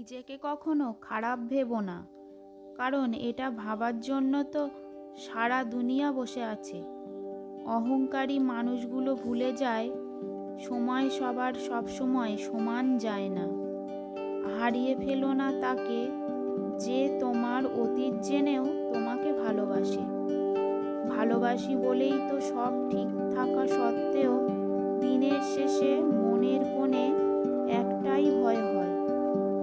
নিজেকে কখনো খারাপ ভেবো না, কারণ এটা ভাবার জন্য তো সারা দুনিয়া বসে আছে। অহংকারী মানুষগুলো ভুলে যায় সময় সবার সব সময় সমান যায় না। হারিয়ে ফেলো না তাকে যে তোমার অতীত জেনেও তোমাকে ভালোবাসে। ভালোবাসি বলেই তো সব ঠিক থাকা সত্ত্বেও দিনের শেষে মনের কোণে একটাই ভয় হয়,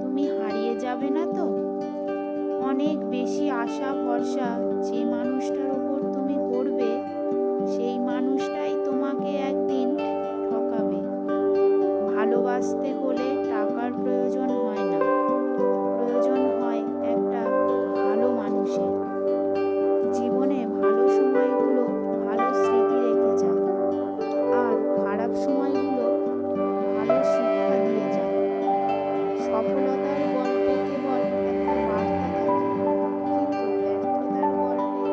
তুমি হারিয়ে যাবে না তো। অনেক বেশি আশা ভরসা যে মানুষটার উপর তুমি করবে, সেই মানুষটাই তোমাকে একদিন ঠকাবে। ভালোবাসতে হলে টাকার প্রয়োজন হয় না, প্রয়োজন হয় একটা ভালো মানুষের। জীবনে ভালো সময়গুলো ভালো স্মৃতি রেখে যায়, আর খারাপ সময়গুলো ভালো শিক্ষা দিয়ে যায়। সফলতার গল্পে কেবল একটা বার্তা থাকে, কিন্তু ব্যর্থতার গল্পে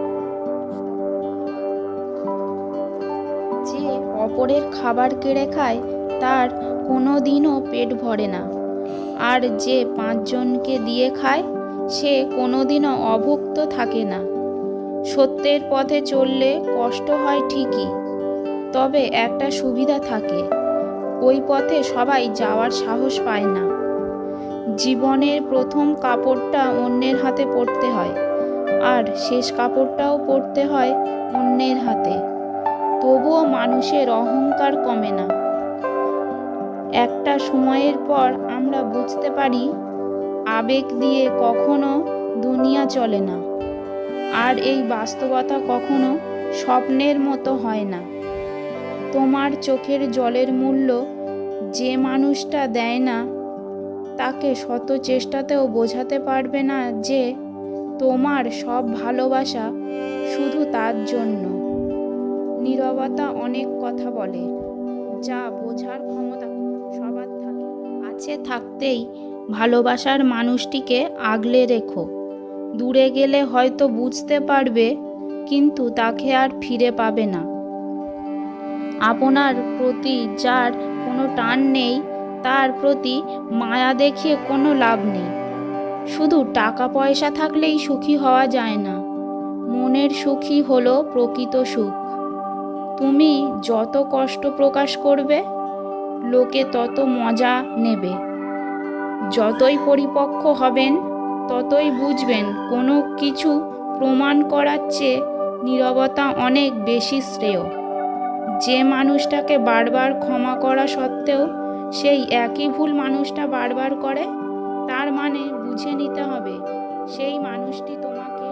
যে অপরের খাবার কেড়ে খায় তার কোনো দিনও পেট ভরে না, আর যে 5 জনকে দিয়ে খায় সে কোনোদিনও অভুক্ত থাকে না। সত্যের পথে চললে কষ্ট হয় ঠিকই, তবে একটা সুবিধা থাকে, ওই পথে সবাই যাওয়ার সাহস পায় না। জীবনের প্রথম কাপড়টা অন্যের হাতে পরতে হয়, আর শেষ কাপড়টাও পরতে হয় অন্যের হাতে। তবুও মানুষের অহংকার কমে না। একটা সময়ের পর আমরা বুঝতে পারি আবেগ দিয়ে কখনো দুনিয়া চলে না, আর এই বাস্তবতা কখনো স্বপ্নের মতো হয় না। তোমার চোখের জলের মূল্য যে মানুষটা দেয় না, তাকে শত চেষ্টাতেও বোঝাতে পারবে না যে তোমার সব ভালোবাসা শুধু তার জন্য। নীরবতা অনেক কথা বলে, যা বোঝার ক্ষমতা সবার থাকে। আছে থাকতেই ভালোবাসার মানুষটিকে আগলে রেখো। দূরে গেলে হয়তো বুঝতে পারবে, কিন্তু তাকে আর ফিরে পাবে না। আপনার প্রতি যার কোনো টান নেই, তার প্রতি মায়া দেখিয়ে কোনো লাভ নেই। শুধু টাকা পয়সা থাকলেই সুখী হওয়া যায় না, মনের সুখই হলো প্রকৃত সুখ। তুমি যত কষ্ট প্রকাশ করবে, লোকে তত মজা নেবে। যতই পরিপক্ক হবেন, ততই বুঝবেন কোনো কিছু প্রমাণ করার চেয়ে নীরবতা অনেক বেশি শ্রেয়। যে মানুষটাকে বারবার ক্ষমা করা সত্ত্বেও সেই একই ভুল মানুষটা বারবার করে, তার মানে বুঝে নিতে হবে সেই মানুষটি তোমাকে